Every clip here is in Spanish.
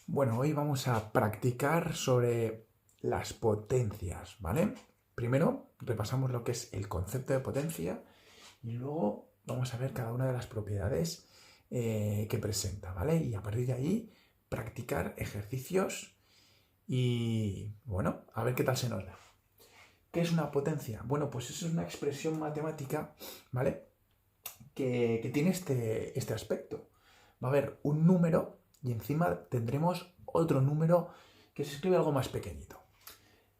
Bueno, hoy vamos a practicar sobre las potencias, ¿vale? Primero repasamos lo que es el concepto de potencia y luego vamos a ver cada una de las propiedades que presenta, ¿vale? Y a partir de ahí practicar ejercicios y, bueno, a ver qué tal se nos da. ¿Qué es una potencia? Bueno, pues eso es una expresión matemática, ¿vale? Que tiene este aspecto. Va a haber un número y encima tendremos otro número que se escribe algo más pequeñito.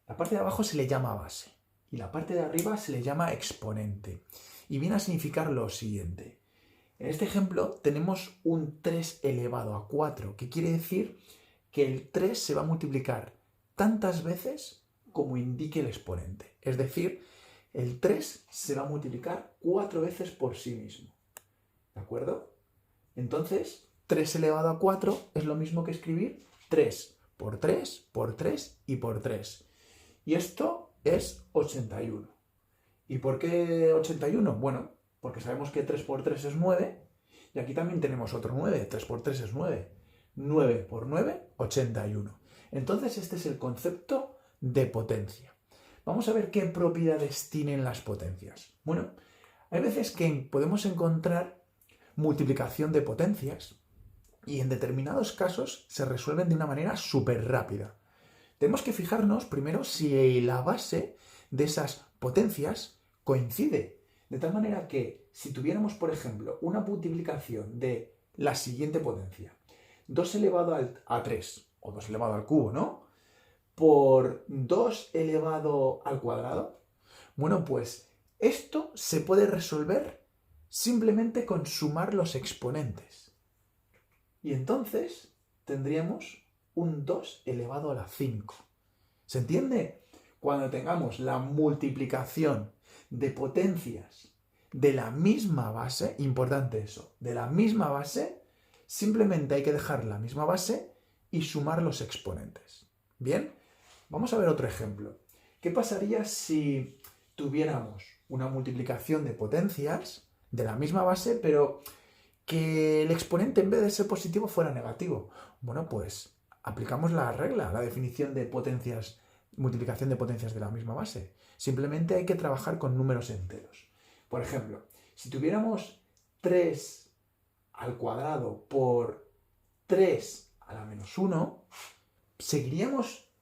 La parte de abajo se le llama base y la parte de arriba se le llama exponente. Y viene a significar lo siguiente. En este ejemplo tenemos un 3 elevado a 4, que quiere decir que el 3 se va a multiplicar tantas veces como indique el exponente. Es decir, el 3 se va a multiplicar 4 veces por sí mismo. ¿De acuerdo? Entonces, 3 elevado a 4 es lo mismo que escribir 3 por 3 por 3 y por 3. Y esto es 81. ¿Y por qué 81? Bueno, porque sabemos que 3 por 3 es 9 y aquí también tenemos otro 9. 3 por 3 es 9. 9 por 9, 81. Entonces este es el concepto de potencia. Vamos a ver qué propiedades tienen las potencias. Bueno, hay veces que podemos encontrar multiplicación de potencias y en determinados casos se resuelven de una manera súper rápida. Tenemos que fijarnos primero si la base de esas potencias coincide. De tal manera que si tuviéramos, por ejemplo, una multiplicación de la siguiente potencia, 2 elevado a 3, o 2 elevado al cubo, ¿no? Por 2 elevado al cuadrado, bueno, pues esto se puede resolver simplemente con sumar los exponentes. Y entonces tendríamos un 2 elevado a la 5. ¿Se entiende? Cuando tengamos la multiplicación de potencias de la misma base, importante eso, de la misma base, simplemente hay que dejar la misma base y sumar los exponentes. Bien, vamos a ver otro ejemplo. ¿Qué pasaría si tuviéramos una multiplicación de potencias de la misma base, pero que el exponente en vez de ser positivo fuera negativo? Bueno, pues aplicamos la regla, la definición de potencias, multiplicación de potencias de la misma base. Simplemente hay que trabajar con números enteros. Por ejemplo, si tuviéramos 3 al cuadrado por 3 a la menos 1, seguiríamos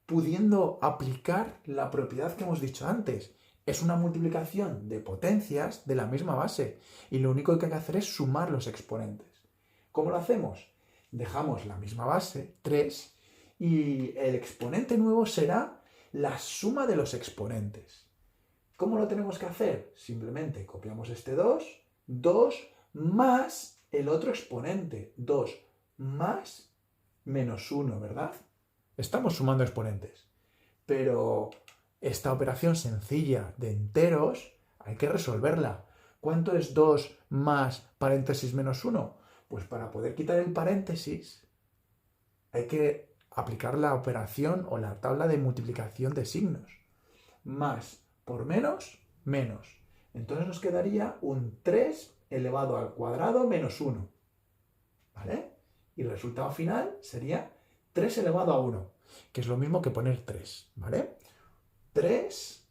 pudiendo aplicar la propiedad que hemos dicho antes. Es una multiplicación de potencias de la misma base y lo único que hay que hacer es sumar los exponentes. ¿Cómo lo hacemos? Dejamos la misma base, 3, y el exponente nuevo será la suma de los exponentes. ¿Cómo lo tenemos que hacer? Simplemente copiamos este 2, 2 más el otro exponente, 2 más menos 1, ¿verdad? Estamos sumando exponentes. Pero esta operación sencilla de enteros hay que resolverla. ¿Cuánto es 2 más paréntesis menos 1? Pues para poder quitar el paréntesis hay que aplicar la operación o la tabla de multiplicación de signos. Más por menos, menos. Entonces nos quedaría un 3 elevado al cuadrado menos 1. ¿Vale? Y el resultado final sería 3 elevado a 1, que es lo mismo que poner 3, ¿vale? 3,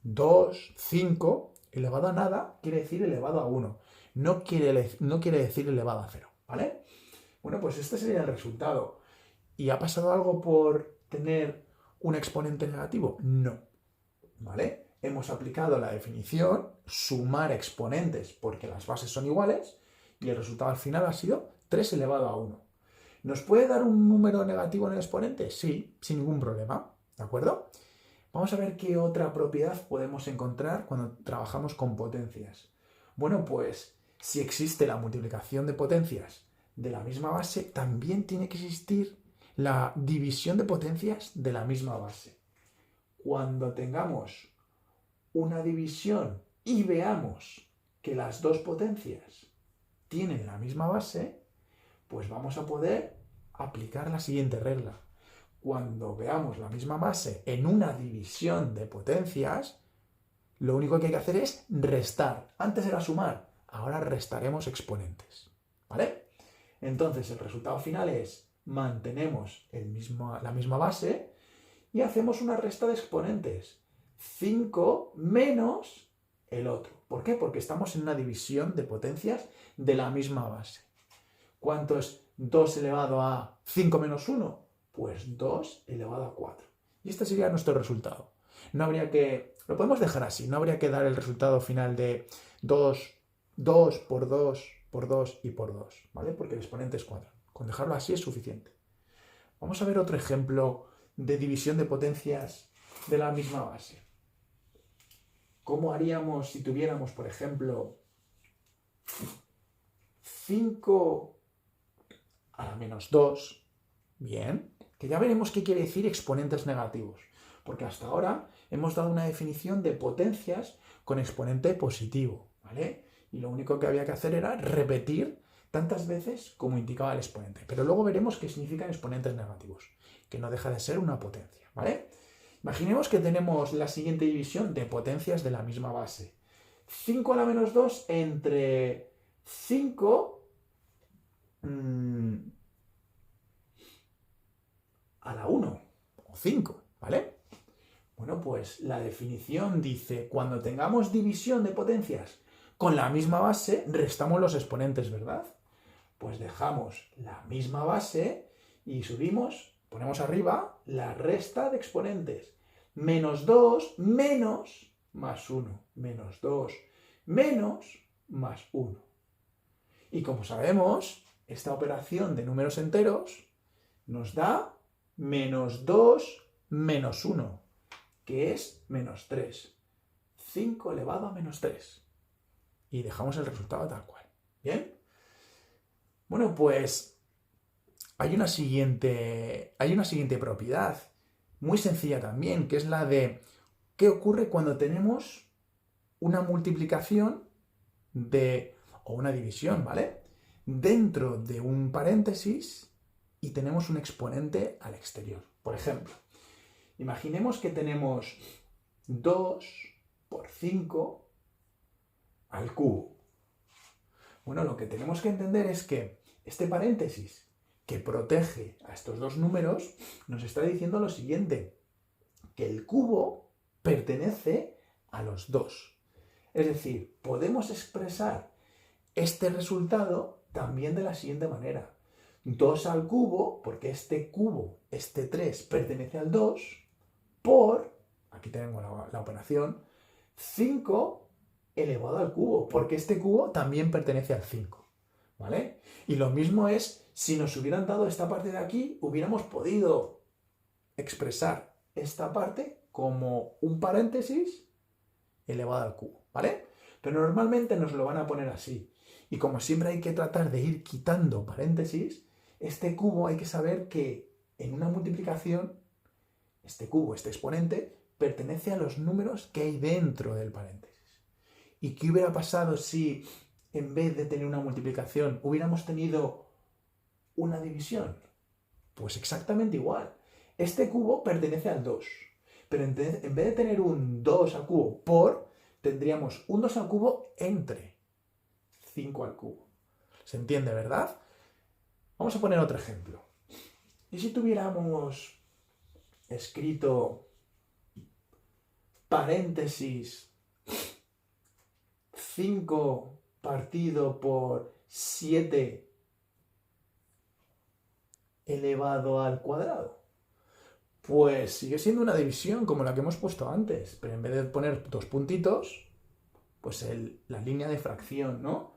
2, 5, elevado a nada quiere decir elevado a 1. No quiere decir elevado a 0, ¿vale? Bueno, pues este sería el resultado. ¿Y ha pasado algo por tener un exponente negativo? No, ¿vale? Hemos aplicado la definición sumar exponentes porque las bases son iguales y el resultado al final ha sido 3 elevado a 1. ¿Nos puede dar un número negativo en el exponente? Sí, sin ningún problema, ¿de acuerdo? Vamos a ver qué otra propiedad podemos encontrar cuando trabajamos con potencias. Bueno, pues si existe la multiplicación de potencias de la misma base, también tiene que existir la división de potencias de la misma base. Cuando tengamos una división y veamos que las dos potencias tienen la misma base, pues vamos a poder aplicar la siguiente regla. Cuando veamos la misma base en una división de potencias, lo único que hay que hacer es restar. Antes era sumar, ahora restaremos exponentes. ¿Vale? Entonces el resultado final es mantenemos la misma base y hacemos una resta de exponentes. 5 menos el otro. ¿Por qué? Porque estamos en una división de potencias de la misma base. ¿Cuánto es 2 elevado a 5 menos 1? Pues 2 elevado a 4. Y este sería nuestro resultado. No habría que... Lo podemos dejar así. No habría que dar el resultado final de 2 por 2 por 2 y por 2, ¿vale? Porque el exponente es 4. Con dejarlo así es suficiente. Vamos a ver otro ejemplo de división de potencias de la misma base. ¿Cómo haríamos si tuviéramos, por ejemplo, 5 a la menos 2? Bien, que ya veremos qué quiere decir exponentes negativos, porque hasta ahora hemos dado una definición de potencias con exponente positivo, ¿vale? Y lo único que había que hacer era repetir tantas veces como indicaba el exponente. Pero luego veremos qué significan exponentes negativos, que no deja de ser una potencia, ¿vale? Imaginemos que tenemos la siguiente división de potencias de la misma base. 5 a la menos 2 entre 5 a la 1, o 5, ¿vale? Bueno, pues la definición dice, cuando tengamos división de potencias con la misma base, restamos los exponentes, ¿verdad? Pues dejamos la misma base y subimos, ponemos arriba la resta de exponentes. Menos 2 menos más 1. Menos 2 menos más 1. Y como sabemos, esta operación de números enteros nos da menos 2 menos 1, que es menos 3. 5 elevado a menos 3. Y dejamos el resultado tal cual. ¿Bien? Bueno, pues hay una siguiente propiedad, muy sencilla también, que es la de qué ocurre cuando tenemos una multiplicación o una división, ¿vale? Dentro de un paréntesis y tenemos un exponente al exterior. Por ejemplo, imaginemos que tenemos 2 por 5 al cubo. Bueno, lo que tenemos que entender es que este paréntesis que protege a estos dos números nos está diciendo lo siguiente, que el cubo pertenece a los dos. Es decir, podemos expresar este resultado también de la siguiente manera. 2 al cubo, porque este cubo, este 3, pertenece al 2, por, aquí tenemos la operación, 5 elevado al cubo, porque este cubo también pertenece al 5, ¿vale? Y lo mismo es, si nos hubieran dado esta parte de aquí, hubiéramos podido expresar esta parte como un paréntesis elevado al cubo, ¿vale? Pero normalmente nos lo van a poner así. Y como siempre hay que tratar de ir quitando paréntesis, este cubo hay que saber que en una multiplicación, este cubo, este exponente, pertenece a los números que hay dentro del paréntesis. ¿Y qué hubiera pasado si en vez de tener una multiplicación hubiéramos tenido una división? Pues exactamente igual. Este cubo pertenece al 2, pero en vez de tener un 2 al cubo por, tendríamos un 2 al cubo entre 5 al cubo. ¿Se entiende, verdad? Vamos a poner otro ejemplo. ¿Y si tuviéramos escrito paréntesis 5 partido por 7 elevado al cuadrado? Pues sigue siendo una división como la que hemos puesto antes, pero en vez de poner dos puntitos, pues la línea de fracción, ¿no?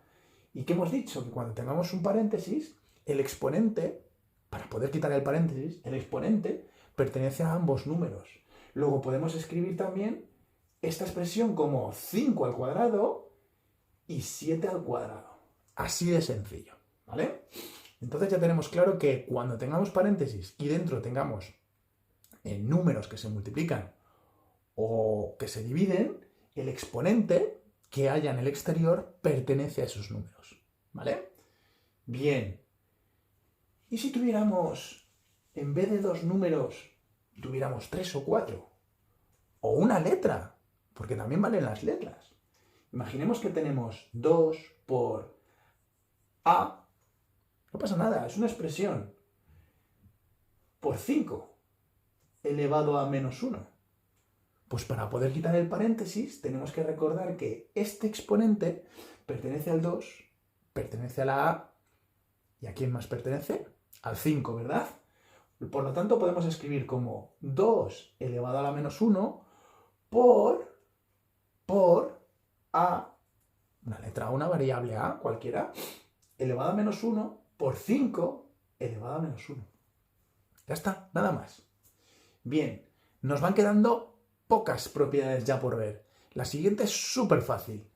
¿Y qué hemos dicho? Que cuando tengamos un paréntesis, el exponente, para poder quitar el paréntesis, el exponente pertenece a ambos números. Luego podemos escribir también esta expresión como 5 al cuadrado y 7 al cuadrado. Así de sencillo, ¿vale? Entonces ya tenemos claro que cuando tengamos paréntesis y dentro tengamos números que se multiplican o que se dividen, el exponente que haya en el exterior pertenece a esos números, ¿vale? Bien. ¿Y si tuviéramos, en vez de dos números, tuviéramos 3 o 4? O una letra, porque también valen las letras. Imaginemos que tenemos 2 por A. No pasa nada, es una expresión. por 5 elevado a menos 1. Pues para poder quitar el paréntesis tenemos que recordar que este exponente pertenece al 2, pertenece a la a, ¿y a quién más pertenece? Al 5, ¿verdad? Por lo tanto podemos escribir como 2 elevado a la menos 1 por a, una letra A, una variable a, cualquiera, elevado a menos 1 por 5 elevado a menos 1. Ya está, nada más. Bien, nos van quedando pocas propiedades ya por ver. La siguiente es súper fácil.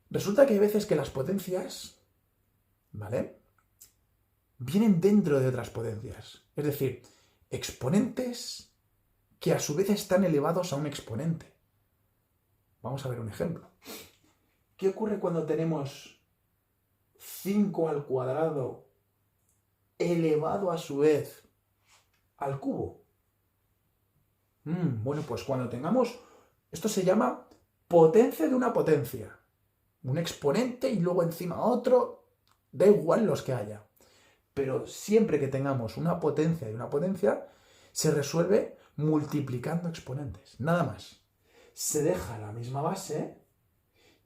Resulta que hay veces que las potencias, ¿vale?, vienen dentro de otras potencias. Es decir, exponentes que a su vez están elevados a un exponente. Vamos a ver un ejemplo. ¿Qué ocurre cuando tenemos 5 al cuadrado elevado a su vez al cubo? Bueno, pues cuando tengamos, esto se llama potencia de una potencia. Un exponente y luego encima otro, da igual los que haya. Pero siempre que tengamos una potencia de una potencia, se resuelve multiplicando exponentes. Nada más. Se deja la misma base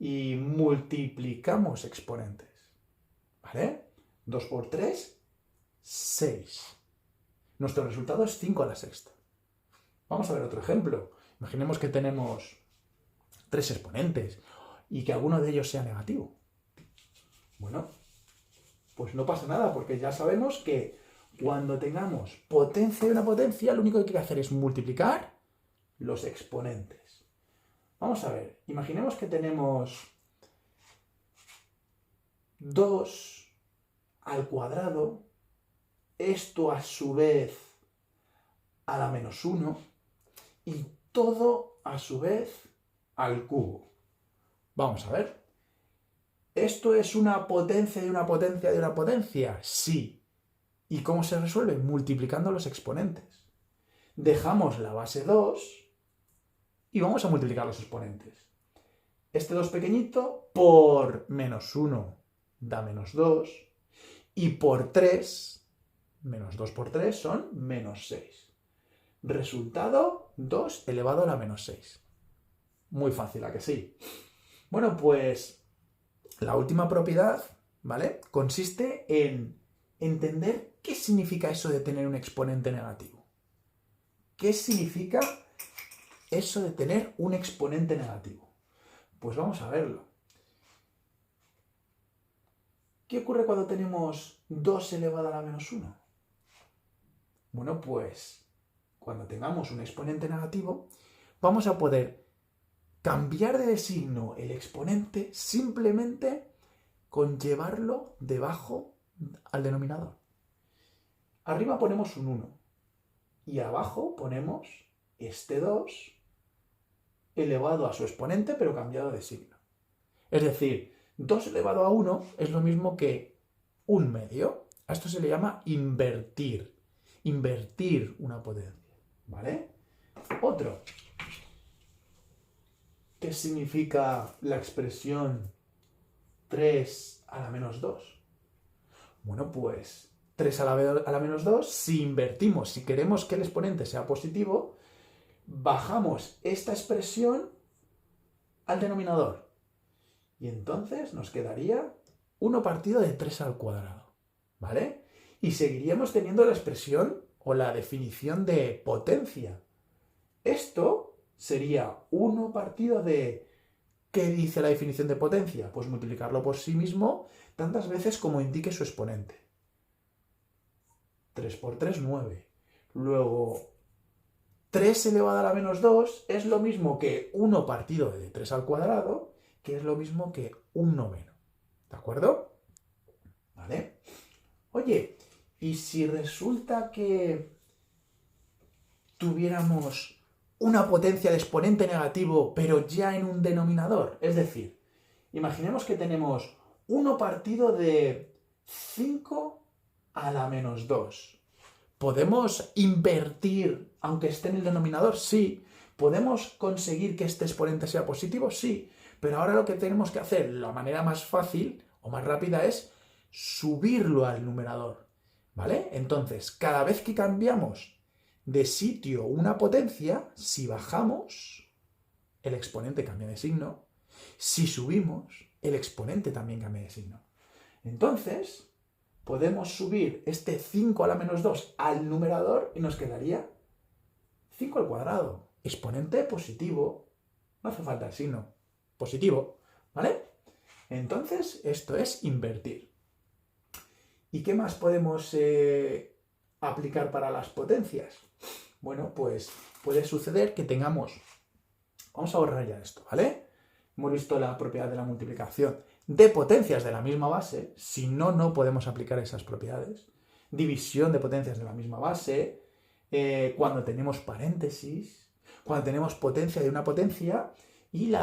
y multiplicamos exponentes. ¿Vale? 2 por 3, 6. Nuestro resultado es 5 a la sexta. Vamos a ver otro ejemplo. Imaginemos que tenemos 3 exponentes y que alguno de ellos sea negativo. Bueno, pues no pasa nada, porque ya sabemos que cuando tengamos potencia de una potencia, lo único que hay que hacer es multiplicar los exponentes. Vamos a ver, imaginemos que tenemos 2 al cuadrado, esto a su vez a la menos 1, y todo a su vez al cubo. Vamos a ver. ¿Esto es una potencia de una potencia de una potencia? Sí. ¿Y cómo se resuelve? Multiplicando los exponentes. Dejamos la base 2 y vamos a multiplicar los exponentes. Este 2 pequeñito por menos 1 da menos 2 y por 3, menos 2 por 3 son menos 6. Resultado 2 elevado a la menos 6. Muy fácil, ¿a que sí? Bueno, pues la última propiedad, ¿vale?, consiste en entender qué significa eso de tener un exponente negativo. ¿Qué significa eso de tener un exponente negativo? Pues vamos a verlo. ¿Qué ocurre cuando tenemos 2 elevado a la menos 1? Bueno, pues cuando tengamos un exponente negativo, vamos a poder cambiar de signo el exponente simplemente con llevarlo debajo al denominador. Arriba ponemos un 1 y abajo ponemos este 2 elevado a su exponente pero cambiado de signo. Es decir, 2 elevado a 1 es lo mismo que 1/2. A esto se le llama invertir. Invertir una potencia. ¿Vale? Otro. ¿Qué significa la expresión 3 a la menos 2? Bueno, pues 3 a la menos 2, si invertimos, si queremos que el exponente sea positivo, bajamos esta expresión al denominador. Y entonces nos quedaría 1 partido de 3 al cuadrado. ¿Vale? Y seguiríamos teniendo la expresión o la definición de potencia. Esto sería 1 partido de... ¿Qué dice la definición de potencia? Pues multiplicarlo por sí mismo tantas veces como indique su exponente. 3 por 3, 9. Luego, 3 elevado a la menos 2 es lo mismo que 1 partido de 3 al cuadrado, que es lo mismo que 1/9. ¿De acuerdo? ¿Vale? Oye, ¿y si resulta que tuviéramos una potencia de exponente negativo, pero ya en un denominador? Es decir, imaginemos que tenemos 1 partido de 5 a la menos 2. ¿Podemos invertir, aunque esté en el denominador? Sí. ¿Podemos conseguir que este exponente sea positivo? Sí. Pero ahora lo que tenemos que hacer, la manera más fácil o más rápida, es subirlo al numerador. ¿vale? Entonces, cada vez que cambiamos de sitio una potencia, si bajamos, el exponente cambia de signo. Si subimos, el exponente también cambia de signo. Entonces, podemos subir este 5 a la menos 2 al numerador y nos quedaría 5 al cuadrado. Exponente positivo. No hace falta el signo. Positivo. ¿Vale? Entonces, esto es invertir. ¿Y qué más podemos aplicar para las potencias? Bueno, pues puede suceder que tengamos... Vamos a borrar ya esto, ¿vale? Hemos visto la propiedad de la multiplicación de potencias de la misma base. Si no, no podemos aplicar esas propiedades. División de potencias de la misma base. Cuando tenemos paréntesis. Cuando tenemos potencia de una potencia. Y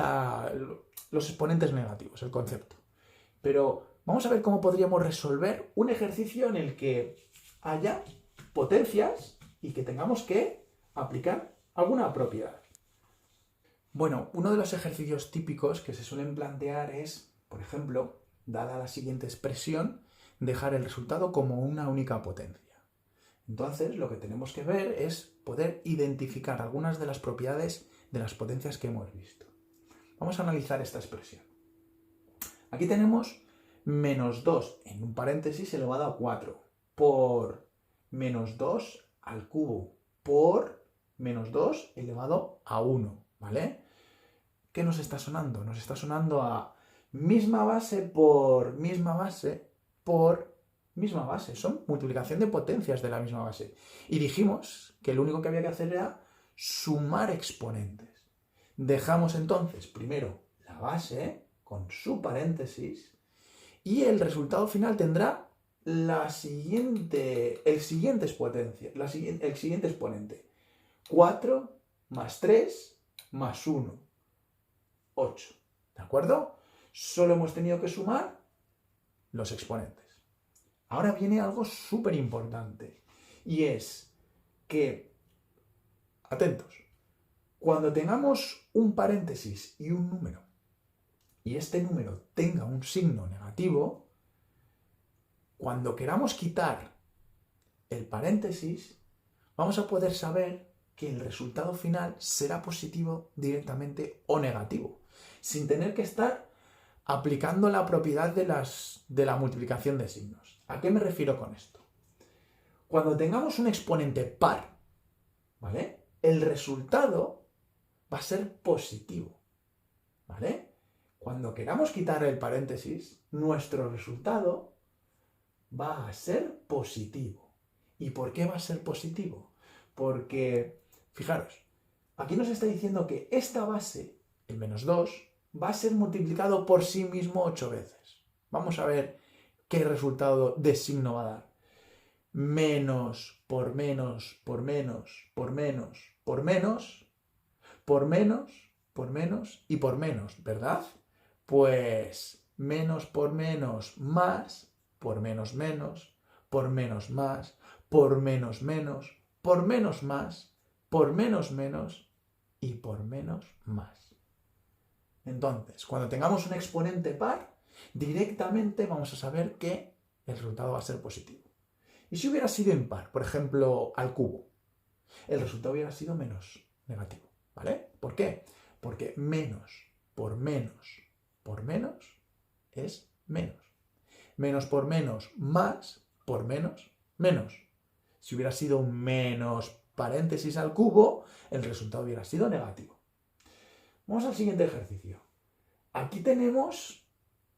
los exponentes negativos, el concepto. Pero vamos a ver cómo podríamos resolver un ejercicio en el que haya potencias y que tengamos que aplicar alguna propiedad. Bueno, uno de los ejercicios típicos que se suelen plantear es, por ejemplo, dada la siguiente expresión, dejar el resultado como una única potencia. Entonces, lo que tenemos que ver es poder identificar algunas de las propiedades de las potencias que hemos visto. Vamos a analizar esta expresión. Aquí tenemos menos 2 en un paréntesis elevado a 4 por menos 2 al cubo por menos 2 elevado a 1, ¿vale? ¿Qué nos está sonando? Nos está sonando a misma base por misma base por misma base. Son multiplicación de potencias de la misma base. Y dijimos que lo único que había que hacer era sumar exponentes. Dejamos entonces primero la base con su paréntesis y el resultado final tendrá el siguiente exponente. 4 más 3 más 1. 8. ¿De acuerdo? Solo hemos tenido que sumar los exponentes. Ahora viene algo súper importante. Y es que, atentos, cuando tengamos un paréntesis y un número, y este número tenga un signo negativo, cuando queramos quitar el paréntesis, vamos a poder saber que el resultado final será positivo directamente o negativo, sin tener que estar aplicando la propiedad de la multiplicación de signos. ¿A qué me refiero con esto? Cuando tengamos un exponente par, ¿vale? El resultado va a ser positivo, ¿vale? Cuando queramos quitar el paréntesis, nuestro resultado va a ser positivo. ¿Y por qué va a ser positivo? Porque, fijaros, aquí nos está diciendo que esta base, el menos 2, va a ser multiplicado por sí mismo 8 veces. Vamos a ver qué resultado de signo va a dar. Menos por menos, por menos, por menos, por menos, por menos, por menos y por menos, ¿verdad? Pues menos por menos más, por menos menos, por menos más, por menos menos, por menos más, por menos menos y por menos más. Entonces, cuando tengamos un exponente par, directamente vamos a saber que el resultado va a ser positivo. Y si hubiera sido impar, por ejemplo, al cubo, el resultado hubiera sido menos negativo, ¿vale? ¿Por qué? Porque menos por menos por menos es menos. Menos por menos más por menos menos. Si hubiera sido un menos paréntesis al cubo, el resultado hubiera sido negativo. Vamos al siguiente ejercicio. Aquí tenemos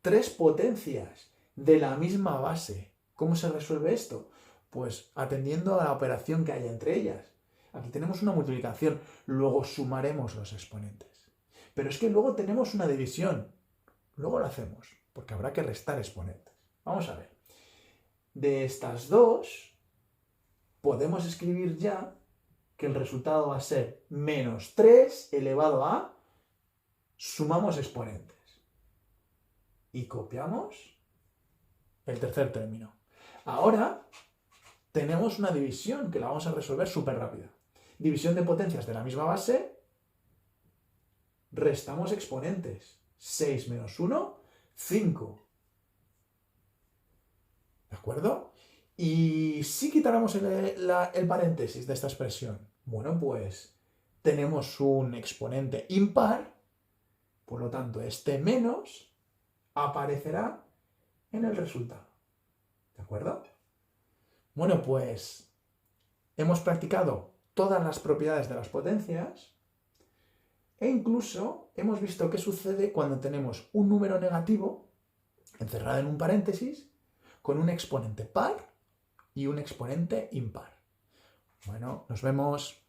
3 potencias de la misma base. ¿Cómo se resuelve esto? Pues atendiendo a la operación que hay entre ellas. Aquí tenemos una multiplicación, luego sumaremos los exponentes. Pero es que luego tenemos una división. Luego lo hacemos, porque habrá que restar exponentes. Vamos a ver. De estas dos, podemos escribir ya que el resultado va a ser menos 3 elevado a... Sumamos exponentes. Y copiamos el tercer término. Ahora tenemos una división que la vamos a resolver súper rápida. División de potencias de la misma base. Restamos exponentes. 6 menos 1, 5. ¿De acuerdo? ¿Y si quitáramos el paréntesis de esta expresión? Bueno, pues tenemos un exponente impar, por lo tanto, este menos aparecerá en el resultado. ¿De acuerdo? Bueno, pues hemos practicado todas las propiedades de las potencias e incluso hemos visto qué sucede cuando tenemos un número negativo encerrado en un paréntesis con un exponente par y un exponente impar. Bueno, nos vemos.